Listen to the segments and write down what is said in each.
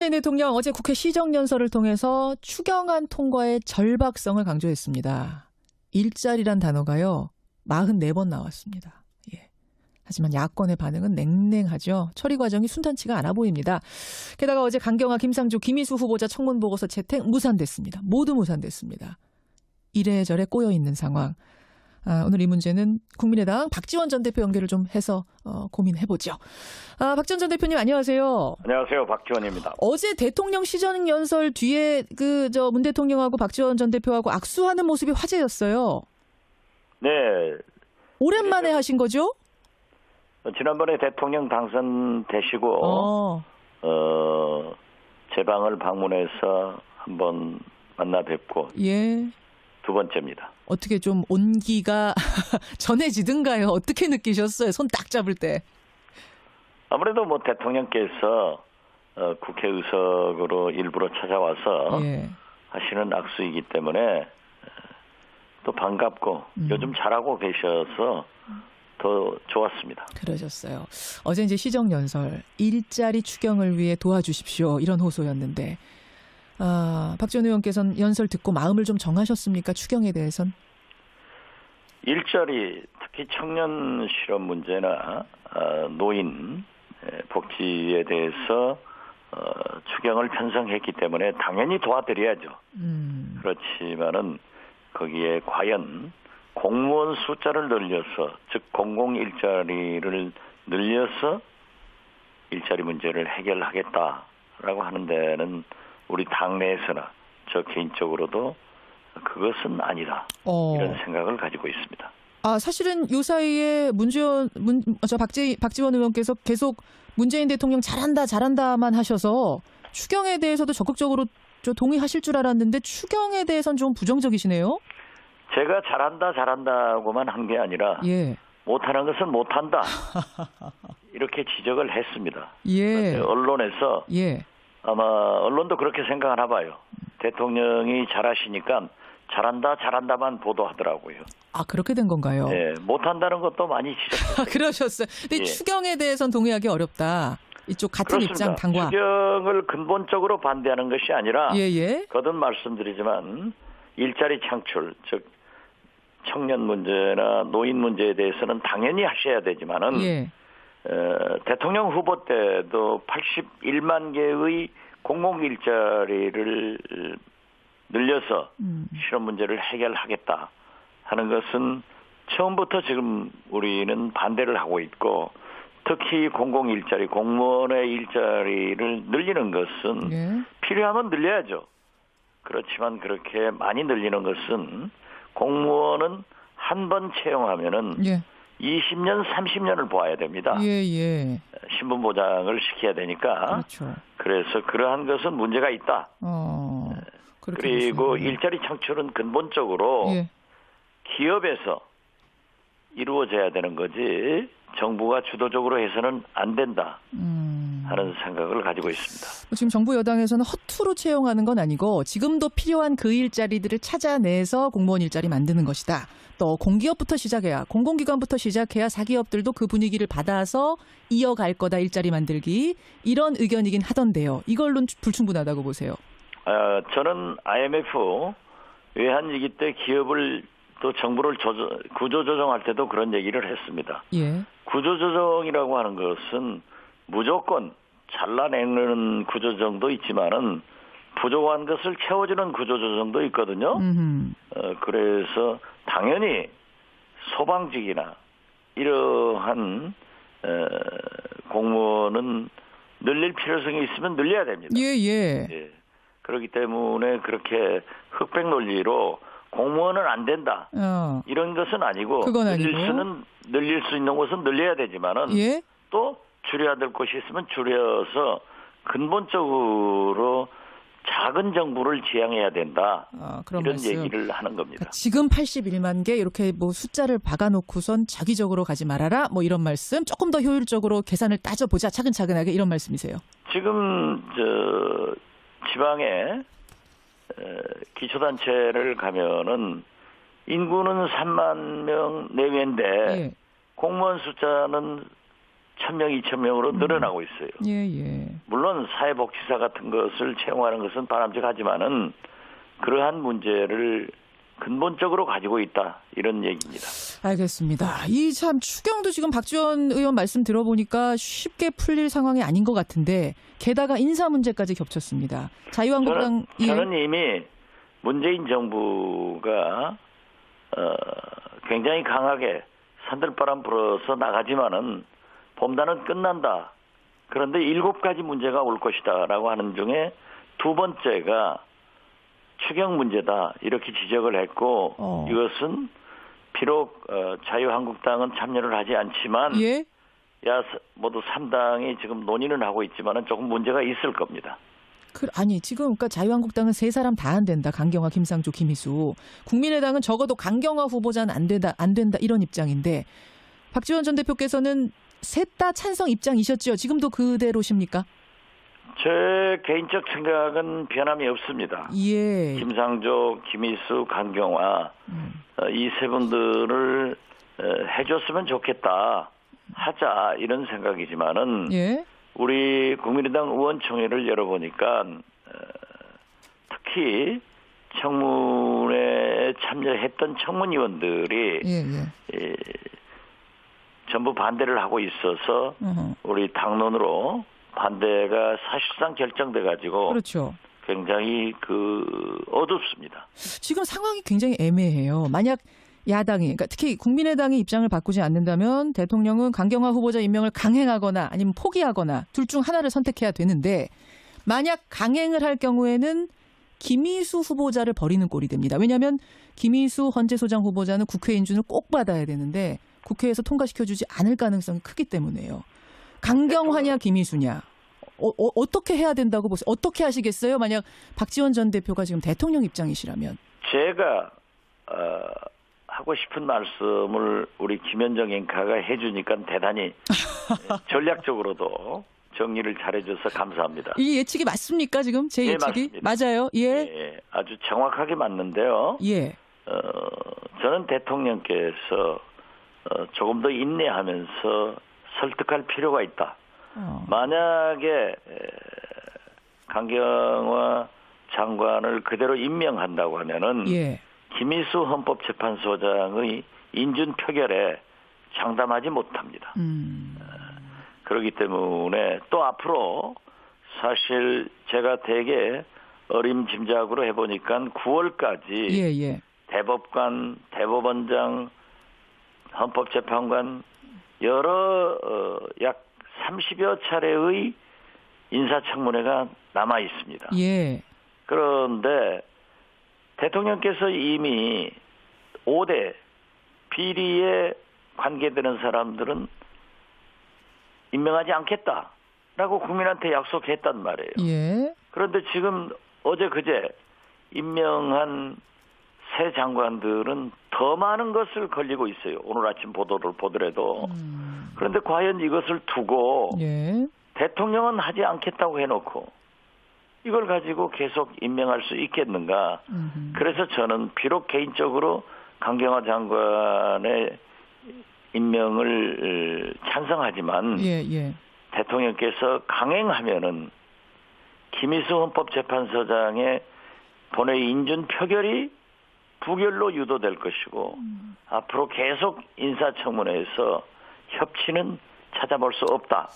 문재인 대통령 어제 국회 시정연설을 통해서 추경안 통과의 절박성을 강조했습니다. 일자리란 단어가요, 44번 나왔습니다. 예. 하지만 야권의 반응은 냉랭하죠. 처리 과정이 순탄치가 않아 보입니다. 게다가 어제 강경화, 김상조, 김희수 후보자 청문보고서 채택 무산됐습니다. 모두 무산됐습니다. 이래저래 꼬여있는 상황. 오늘 이 문제는 국민의당 박지원 전 대표 연결을 좀 해서 고민해보죠. 박지원 전 대표님 안녕하세요. 안녕하세요. 박지원입니다. 어제 대통령 시정연설 뒤에 문 대통령하고 박지원 전 대표하고 악수하는 모습이 화제였어요. 네. 오랜만에 하신 거죠? 지난번에 대통령 당선되시고 제 방을 방문해서 한번 만나 뵙고 예. 두 번째입니다. 어떻게 좀 온기가 전해지든가요? 어떻게 느끼셨어요? 손 딱 잡을 때. 아무래도 대통령께서 국회의석으로 일부러 찾아와서 예. 하시는 악수이기 때문에 또 반갑고 요즘 잘하고 계셔서 더 좋았습니다. 그러셨어요. 어제 이제 시정연설, 일자리 추경을 위해 도와주십시오. 이런 호소였는데. 박지원 의원께서는 연설 듣고 마음을 좀 정하셨습니까? 추경에 대해선? 일자리, 특히 청년 실업 문제나 노인 복지에 대해서 추경을 편성했기 때문에 당연히 도와드려야죠. 그렇지만은 거기에 과연 공무원 숫자를 늘려서, 즉 공공일자리를 늘려서 일자리 문제를 해결하겠다라고 하는 데는 우리 당내에서나 저 개인적으로도 그것은 아니다. 이런 생각을 가지고 있습니다. 사실은 요 사이에 박지원 의원께서 계속 문재인 대통령 잘한다만 하셔서 추경에 대해서도 적극적으로 동의하실 줄 알았는데 추경에 대해서는 좀 부정적이시네요. 제가 잘한다고만 한 게 아니라 예. 못하는 것은 못한다. 이렇게 지적을 했습니다. 예. 언론에서 예. 아마 언론도 그렇게 생각하나 봐요. 대통령이 잘하시니까 잘한다만 보도하더라고요. 그렇게 된 건가요? 네, 못한다는 것도 많이 지적했어요. 그러셨어요. 근데 예. 추경에 대해서는 동의하기 어렵다. 이쪽 같은 그렇습니다. 입장 당과. 추경을 근본적으로 반대하는 것이 아니라 예. 거듭 말씀드리지만 일자리 창출, 즉 청년 문제나 노인 문제에 대해서는 당연히 하셔야 되지만은 예. 대통령 후보 때도 81만 개의 공공 일자리를 늘려서 실업 문제를 해결하겠다 하는 것은 처음부터 지금 우리는 반대를 하고 있고, 특히 공공 일자리, 공무원의 일자리를 늘리는 것은 예. 필요하면 늘려야죠. 그렇지만 그렇게 많이 늘리는 것은 공무원은 한 번 채용하면은 예. 20년, 30년을 보아야 됩니다. 예. 신분 보장을 시켜야 되니까. 그렇죠. 그래서 그러한 것은 문제가 있다. 그리고 보시는군요. 일자리 창출은 근본적으로 예. 기업에서 이루어져야 되는 거지 정부가 주도적으로 해서는 안 된다 하는 생각을 가지고 있습니다. 지금 정부 여당에서는 허투루 채용하는 건 아니고 지금도 필요한 그 일자리들을 찾아내서 공무원 일자리 만드는 것이다. 또 공기업부터 시작해야, 공공기관부터 시작해야 사기업들도 그 분위기를 받아서 이어갈 거다, 일자리 만들기. 이런 의견이긴 하던데요. 이걸로는 불충분하다고 보세요. 저는 IMF 외환위기 때 기업을 또 정부를 구조조정할 때도 그런 얘기를 했습니다. 예. 구조조정이라고 하는 것은 무조건 잘라내는 구조조정도 있지만은 부족한 것을 채워주는 구조조정도 있거든요. 그래서 당연히 소방직이나 이러한 공무원은 늘릴 필요성이 있으면 늘려야 됩니다. 예. 그렇기 때문에 그렇게 흑백 논리로 공무원은 안 된다. 이런 것은 아니고, 늘릴 수 있는 것은 늘려야 되지만은 예? 또 줄여야 될 것이 있으면 줄여서 근본적으로 작은 정부를 지향해야 된다. 그런 이런 말씀. 얘기를 하는 겁니다. 그러니까 지금 81만 개 이렇게 숫자를 박아놓고선 자기적으로 가지 말아라. 이런 말씀. 조금 더 효율적으로 계산을 따져보자. 차근차근하게 이런 말씀이세요. 지금 지방에 기초단체를 가면은 인구는 3만 명 내외인데 공무원 숫자는 1,000명, 2,000명으로 늘어나고 있어요. 예. 물론 사회복지사 같은 것을 채용하는 것은 바람직하지만은 그러한 문제를 근본적으로 가지고 있다 이런 얘기입니다. 알겠습니다. 이 참 추경도 지금 박지원 의원 말씀 들어보니까 쉽게 풀릴 상황이 아닌 것 같은데 게다가 인사 문제까지 겹쳤습니다. 자유한국당 저는 이미 문재인 정부가 굉장히 강하게 산들바람 불어서 나가지만은 봄단은 끝난다. 그런데 7가지 문제가 올 것이다라고 하는 중에 두 번째가 추경 문제다 이렇게 지적을 했고 이것은 비록 자유한국당은 참여를 하지 않지만 모두 3당이 지금 논의는 하고 있지만은 조금 문제가 있을 겁니다. 아니 지금 그러니까 자유한국당은 3사람 다 안 된다. 강경화, 김상조, 김희수. 국민의당은 적어도 강경화 후보자는 안 된다 이런 입장인데 박지원 전 대표께서는 셋 다 찬성 입장이셨죠. 지금도 그대로십니까? 제 개인적 생각은 변함이 없습니다. 예. 김상조, 김희수, 강경화 이 세 분들을 해줬으면 좋겠다. 하자 이런 생각이지만은 우리 국민의당 의원총회를 열어보니까 특히 청문회에 참여했던 청문위원들이 전부 반대를 하고 있어서 우리 당론으로 반대가 사실상 결정돼 가지고 그렇죠. 굉장히 어둡습니다. 지금 상황이 굉장히 애매해요. 만약 야당이 그러니까 특히 국민의당이 입장을 바꾸지 않는다면 대통령은 강경화 후보자 임명을 강행하거나 아니면 포기하거나 둘 중 하나를 선택해야 되는데 만약 강행을 할 경우에는 김희수 후보자를 버리는 꼴이 됩니다. 왜냐하면 김희수 헌재소장 후보자는 국회 인준을 꼭 받아야 되는데 국회에서 통과시켜주지 않을 가능성이 크기 때문에요. 강경화냐 김희수냐. 어떻게 해야 된다고 보세요? 어떻게 하시겠어요? 만약 박지원 전 대표가 지금 대통령 입장이시라면. 제가 하고 싶은 말씀을 우리 김현정 앵커가 해주니까 대단히 전략적으로도 정리를 잘해줘서 감사합니다. 이 예측이 맞습니까? 지금 제 예측이? 맞습니다. 맞아요. 예, 아주 정확하게 맞는데요. 저는 대통령께서 조금 더 인내하면서 설득할 필요가 있다. 만약에 강경화 장관을 그대로 임명한다고 하면은 김희수 헌법재판소장의 인준 표결에 장담하지 못합니다. 그렇기 때문에 또 앞으로 사실 제가 되게 어림짐작으로 해보니까 9월까지 대법관, 대법원장, 헌법재판관 여러 약 30여 차례의 인사청문회가 남아 있습니다. 그런데 대통령께서 이미 5대 비리에 관계되는 사람들은 임명하지 않겠다라고 국민한테 약속했단 말이에요. 그런데 지금 어제 그제 임명한 새 장관들은 더 많은 것을 걸리고 있어요. 오늘 아침 보도를 보더라도. 그런데 과연 이것을 두고 대통령은 하지 않겠다고 해놓고 이걸 가지고 계속 임명할 수 있겠는가. 그래서 저는 비록 개인적으로 강경화 장관의 임명을 찬성하지만 대통령께서 강행하면은 김희수 헌법재판소장의 본회의 인준 표결이 부결로 유도될 것이고 앞으로 계속 인사청문회에서 협치는 찾아볼 수 없다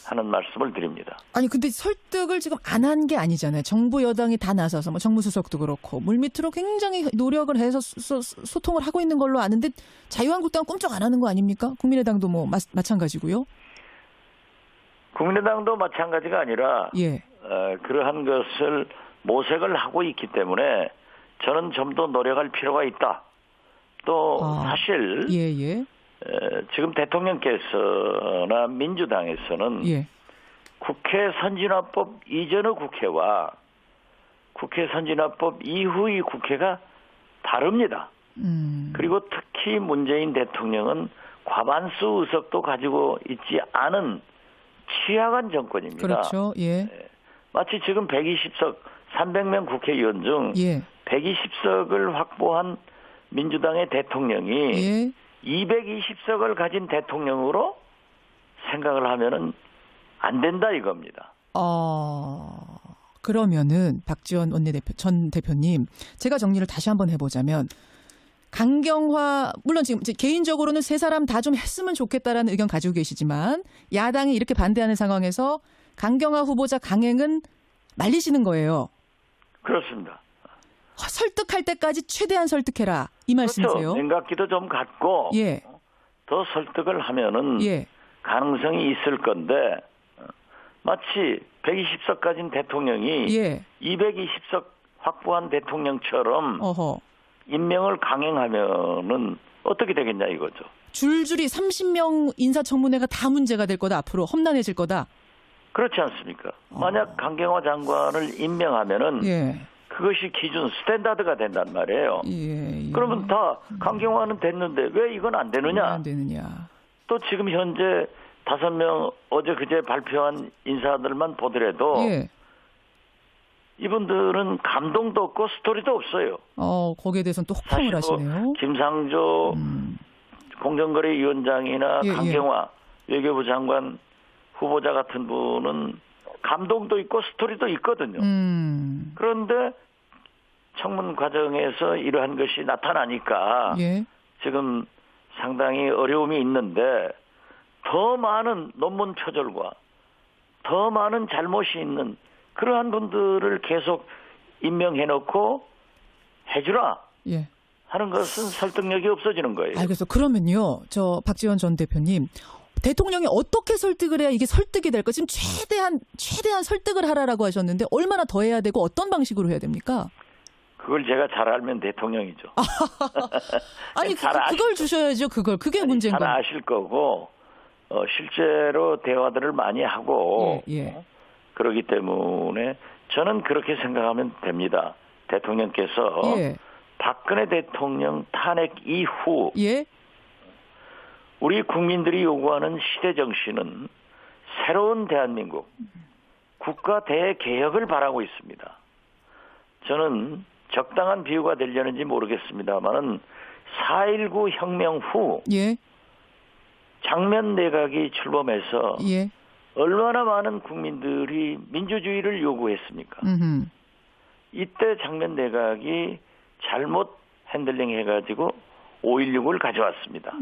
하는 말씀을 드립니다. 아니 근데 설득을 지금 안 한 게 아니잖아요. 정부 여당이 다 나서서 정무수석도 그렇고 물밑으로 굉장히 노력을 해서 소통을 하고 있는 걸로 아는데 자유한국당은 꼼짝 안 하는 거 아닙니까? 국민의당도 뭐 마찬가지고요. 국민의당도 마찬가지가 아니라 그러한 것을 모색을 하고 있기 때문에 저는 좀 더 노력할 필요가 있다. 또 사실 지금 대통령께서나 민주당에서는 국회 선진화법 이전의 국회와 국회 선진화법 이후의 국회가 다릅니다. 그리고 특히 문재인 대통령은 과반수 의석도 가지고 있지 않은 취약한 정권입니다. 그렇죠. 마치 지금 120석 300명 국회의원 중 120석을 확보한 민주당의 대통령이 220석을 가진 대통령으로 생각을 하면은 안 된다 이겁니다. 그러면은 박지원 전 대표님, 제가 정리를 다시 한번 해보자면 강경화, 물론 지금 개인적으로는 세 사람 다 좀 했으면 좋겠다라는 의견 가지고 계시지만 야당이 이렇게 반대하는 상황에서 강경화 후보자 강행은 말리시는 거예요. 그렇습니다. 설득할 때까지 최대한 설득해라 이 말씀이세요? 그렇죠. 냉각기도 좀 갖고 예. 더 설득을 하면은 예. 가능성이 있을 건데 마치 120석 가진 대통령이 예. 220석 확보한 대통령처럼 임명을 강행하면은 어떻게 되겠냐 이거죠. 줄줄이 30명 인사청문회가 다 문제가 될 거다. 앞으로 험난해질 거다. 그렇지 않습니까? 만약 강경화 장관을 임명하면은 그것이 기준 스탠다드가 된단 말이에요. 그러면 다 강경화는 됐는데 왜 이건 안 되느냐? 안 되느냐? 또 지금 현재 5명 어제 그제 발표한 인사들만 보더라도 이분들은 감동도 없고 스토리도 없어요. 거기에 대해서는 또 혹평을 하시네요. 김상조 공정거래위원장이나 강경화 외교부 장관 후보자 같은 분은 감동도 있고 스토리도 있거든요. 그런데 청문 과정에서 이러한 것이 나타나니까 지금 상당히 어려움이 있는데 더 많은 논문 표절과 더 많은 잘못이 있는 그러한 분들을 계속 임명해놓고 해주라 하는 것은 설득력이 없어지는 거예요. 알겠어. 그러면요, 저 박지원 전 대표님, 대통령이 어떻게 설득을 해야 이게 설득이 될까? 지금 최대한 설득을 하라라고 하셨는데 얼마나 더 해야 되고 어떤 방식으로 해야 됩니까? 그걸 제가 잘 알면 대통령이죠. 아니 그걸 주셔야죠. 그게 문제인 거예요. 잘 아실 거고 실제로 대화들을 많이 하고 그러기 때문에 저는 그렇게 생각하면 됩니다. 대통령께서 박근혜 대통령 탄핵 이후 우리 국민들이 요구하는 시대 정신은 새로운 대한민국, 국가 대개혁을 바라고 있습니다. 저는 적당한 비유가 되려는지 모르겠습니다만은 4.19 혁명 후 장면 내각이 출범해서 얼마나 많은 국민들이 민주주의를 요구했습니까? 이때 장면 내각이 잘못 핸들링 해가지고 5.16을 가져왔습니다.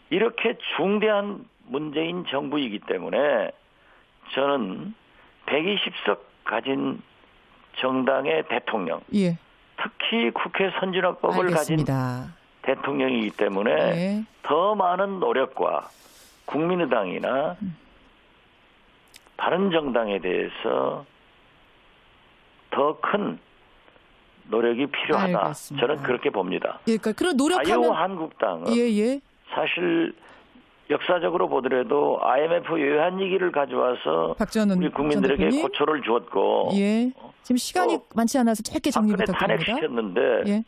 이렇게 중대한 문재인 정부이기 때문에 저는 120석 가진 정당의 대통령, 특히 국회 선진화법을 가진 대통령이기 때문에 더 많은 노력과 국민의당이나 바른정당에 대해서 더 큰 노력이 필요하다. 알겠습니다. 저는 그렇게 봅니다. 그러니까 그런 노력하면 자유한국당은 사실 역사적으로 보더라도 IMF 외환위기를 가져와서 우리 국민들에게 고초를 주었고 지금 시간이 많지 않아서 짧게 정리 부탁드립니다. 탄핵시켰는데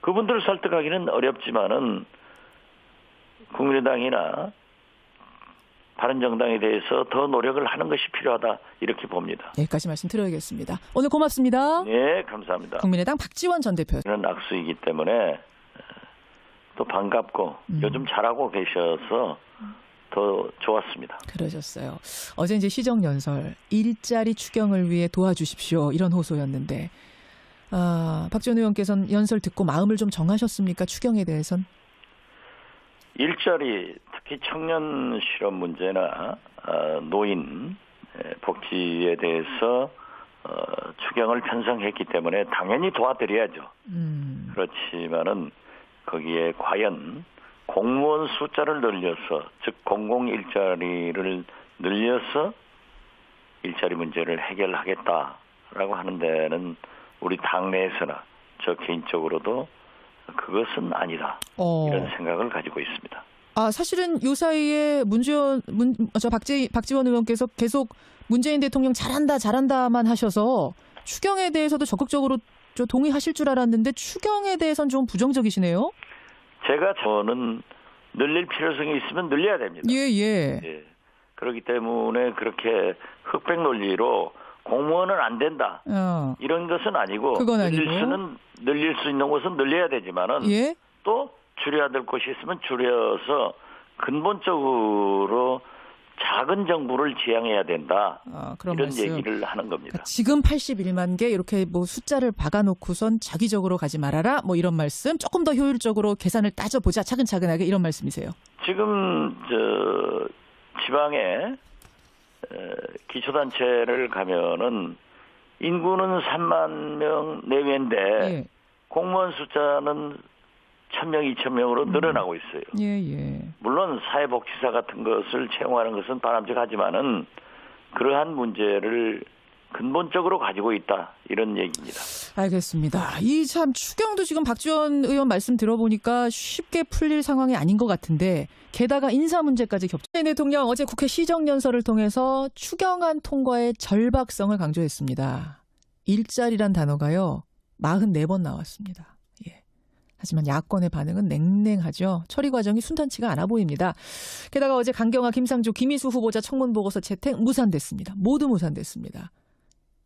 그분들을 설득하기는 어렵지만은 국민의당이나 바른정당에 대해서 더 노력을 하는 것이 필요하다 이렇게 봅니다. 여기까지 말씀 드려야겠습니다. 오늘 고맙습니다. 네, 감사합니다. 국민의당 박지원 전 대표. 이런 악수이기 때문에 또 반갑고 요즘 잘하고 계셔서 더 좋았습니다. 그러셨어요. 어제 이제 시정연설 일자리 추경을 위해 도와주십시오 이런 호소였는데 박지원 의원께서는 연설 듣고 마음을 좀 정하셨습니까? 추경에 대해선? 일자리 특히 청년 실업 문제나 노인 복지에 대해서 추경을 편성했기 때문에 당연히 도와드려야죠. 그렇지만은 거기에 과연 공무원 숫자를 늘려서 즉 공공 일자리를 늘려서 일자리 문제를 해결하겠다라고 하는 데는 우리 당내에서나 저 개인적으로도 그것은 아니다. 이런 생각을 가지고 있습니다. 사실은 요 사이에 박지원 의원께서 계속 문재인 대통령 잘한다만 하셔서 추경에 대해서도 적극적으로 동의하실 줄 알았는데 추경에 대해서는 좀 부정적이시네요. 저는 늘릴 필요성이 있으면 늘려야 됩니다. 그렇기 때문에 그렇게 흑백 논리로 공무원은 안 된다. 이런 것은 아니고 늘릴 수 있는 것은 늘려야 되지만은 또 줄여야 될 것이 있으면 줄여서 근본적으로 작은 정부를 지향해야 된다. 그런 이런 말씀. 얘기를 하는 겁니다. 그러니까 지금 81만 개 이렇게 뭐 숫자를 박아놓고선 자기적으로 가지 말아라. 뭐 이런 말씀. 조금 더 효율적으로 계산을 따져보자. 차근차근하게 이런 말씀이세요. 지금 지방에 기초단체를 가면은 인구는 3만 명 내외인데 예. 공무원 숫자는 1,000명, 2,000명으로 늘어나고 있어요. 예. 물론 사회복지사 같은 것을 채용하는 것은 바람직하지만은 그러한 문제를 근본적으로 가지고 있다. 이런 얘기입니다. 알겠습니다. 이 참 추경도 지금 박지원 의원 말씀 들어보니까 쉽게 풀릴 상황이 아닌 것 같은데 게다가 인사 문제까지 겹쳐. 대통령 어제 국회 시정연설을 통해서 추경안 통과의 절박성을 강조했습니다. 일자리란 단어가요. 44번 나왔습니다. 예. 하지만 야권의 반응은 냉랭하죠. 처리 과정이 순탄치가 않아 보입니다. 게다가 어제 강경화, 김상조, 김희수 후보자 청문 보고서 채택 무산됐습니다. 모두 무산됐습니다.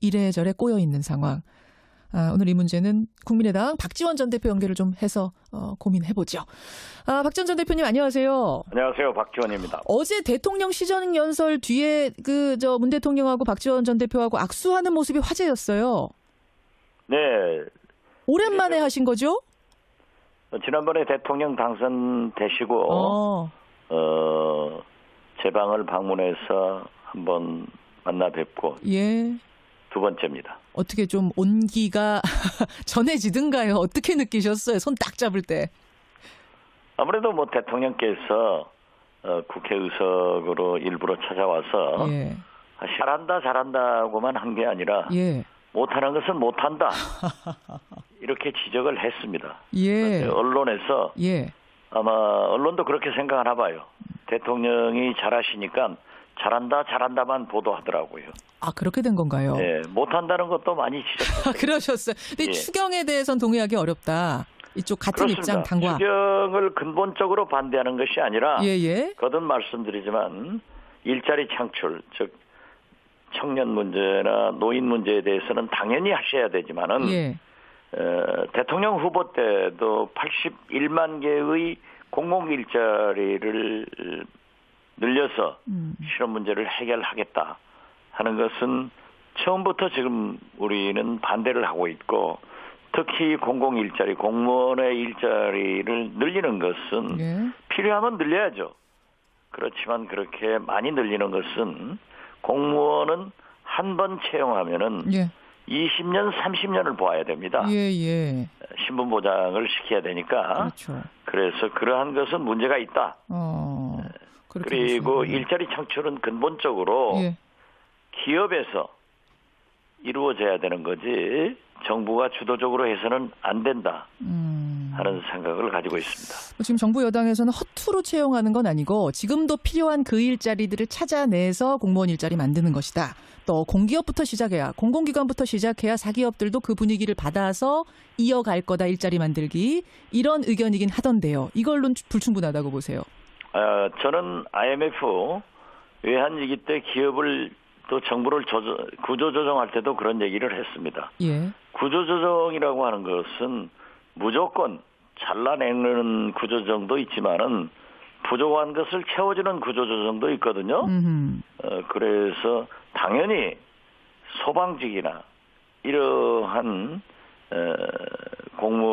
이래저래 꼬여있는 상황. 오늘 이 문제는 국민의당 박지원 전 대표 연결을 좀 해서 고민해보죠. 박지원 전 대표님 안녕하세요. 안녕하세요. 박지원입니다. 어제 대통령 시정연설 뒤에 문 대통령하고 박지원 전 대표하고 악수하는 모습이 화제였어요. 네. 오랜만에 하신 거죠? 지난번에 대통령 당선되시고 제 방을 방문해서 한번 만나 뵙고 예. 두 번째입니다. 어떻게 좀 온기가 전해지든가요? 어떻게 느끼셨어요? 손 딱 잡을 때. 아무래도 뭐 대통령께서 국회의석으로 일부러 찾아와서 예. 잘한다고만 한 게 아니라 예. 못하는 것은 못한다. 이렇게 지적을 했습니다. 예. 언론에서 예. 아마 언론도 그렇게 생각하나 봐요. 대통령이 잘하시니까 잘한다만 보도하더라고요. 그렇게 된 건가요? 네, 못한다는 것도 많이 지적했어요. 그러셨어요. 근데 예. 추경에 대해서는 동의하기 어렵다. 이쪽 같은 그렇습니다. 입장 당과. 추경을 근본적으로 반대하는 것이 아니라 예. 거듭 말씀드리지만 일자리 창출, 즉 청년 문제나 노인 문제에 대해서는 당연히 하셔야 되지만은 예. 대통령 후보 때도 81만 개의 공공 일자리를 늘려서 실업 문제를 해결하겠다 하는 것은 처음부터 지금 우리는 반대를 하고 있고 특히 공공 일자리, 공무원의 일자리를 늘리는 것은 예. 필요하면 늘려야죠. 그렇지만 그렇게 많이 늘리는 것은 공무원은 한 번 채용하면은 예. 20년, 30년을 보아야 됩니다. 예. 신분 보장을 시켜야 되니까. 그렇죠. 그래서 그러한 것은 문제가 있다. 그리고 보시는군요. 일자리 창출은 근본적으로 예. 기업에서 이루어져야 되는 거지 정부가 주도적으로 해서는 안 된다 하는 생각을 가지고 있습니다. 지금 정부 여당에서는 허투루 채용하는 건 아니고 지금도 필요한 그 일자리들을 찾아내서 공무원 일자리 만드는 것이다. 또 공기업부터 시작해야 공공기관부터 시작해야 사기업들도 그 분위기를 받아서 이어갈 거다. 일자리 만들기. 이런 의견이긴 하던데요. 이걸로는 불충분하다고 보세요. 저는 IMF 외환위기 때 기업을 또 정부를 구조조정할 때도 그런 얘기를 했습니다. 예. 구조조정이라고 하는 것은 무조건 잘라내는 구조조정도 있지만은 부족한 것을 채워주는 구조조정도 있거든요. 그래서 당연히 소방직이나 이러한 공무